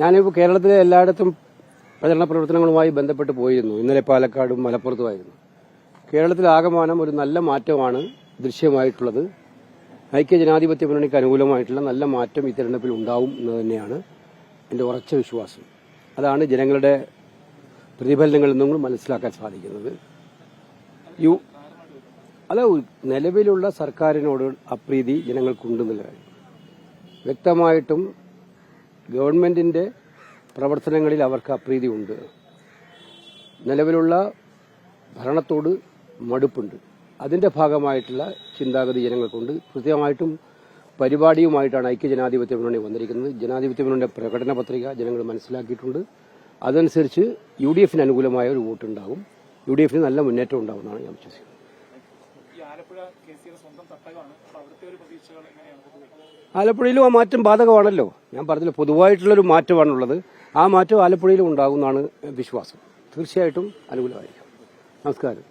ഞാനിപ്പോൾ കേരളത്തിലെ എല്ലായിടത്തും പ്രചരണ പ്രവർത്തനങ്ങളുമായി ബന്ധപ്പെട്ട് പോയിരുന്നു. ഇന്നലെ പാലക്കാടും മലപ്പുറത്തുമായിരുന്നു. കേരളത്തിൽ ആകമാനം ഒരു നല്ല മാറ്റമാണ് ദൃശ്യമായിട്ടുള്ളത്. ഐക്യജനാധിപത്യ മുന്നണിക്ക് അനുകൂലമായിട്ടുള്ള നല്ല മാറ്റം ഈ തെരഞ്ഞെടുപ്പിൽ ഉണ്ടാവും എന്ന് തന്നെയാണ് എന്റെ ഉറച്ച വിശ്വാസം. അതാണ് ജനങ്ങളുടെ പ്രതിഫലനങ്ങളിൽ നിന്നും മനസ്സിലാക്കാൻ സാധിക്കുന്നത്. അല്ല, നിലവിലുള്ള സർക്കാരിനോട് അപ്രീതി ജനങ്ങൾക്കുണ്ടെന്നുള്ള കാര്യം വ്യക്തമായിട്ടും ഗവൺമെന്റിന്റെ പ്രവർത്തനങ്ങളിൽ അവർക്ക് അപ്രീതി ഉണ്ട്. നിലവിലുള്ള ഭരണത്തോട് മടുപ്പുണ്ട്. അതിന്റെ ഭാഗമായിട്ടുള്ള ചിന്താഗതി ജനങ്ങൾക്കുണ്ട്. കൃത്യമായിട്ടും പരിപാടിയുമായിട്ടാണ് ഐക്യജനാധിപത്യ മുന്നണി വന്നിരിക്കുന്നത്. ജനാധിപത്യ മുന്നണിയുടെ പ്രകടന പത്രിക ജനങ്ങൾ മനസ്സിലാക്കിയിട്ടുണ്ട്. അതനുസരിച്ച് UDF-ന് അനുകൂലമായ ഒരു വോട്ടുണ്ടാകും. UDF-ന് നല്ല മുന്നേറ്റം ഉണ്ടാകുമെന്നാണ് ഞാൻ വിശ്വസിക്കുന്നത്. ആലപ്പുഴയിലും ആ മാറ്റം ബാധകമാണല്ലോ. ഞാൻ പറഞ്ഞില്ല, പൊതുവായിട്ടുള്ളൊരു മാറ്റമാണുള്ളത്. ആ മാറ്റം ആലപ്പുഴയിലും ഉണ്ടാകുമെന്നാണ് വിശ്വാസം. തീർച്ചയായിട്ടും അനുകൂലമായിരിക്കും. നമസ്കാരം.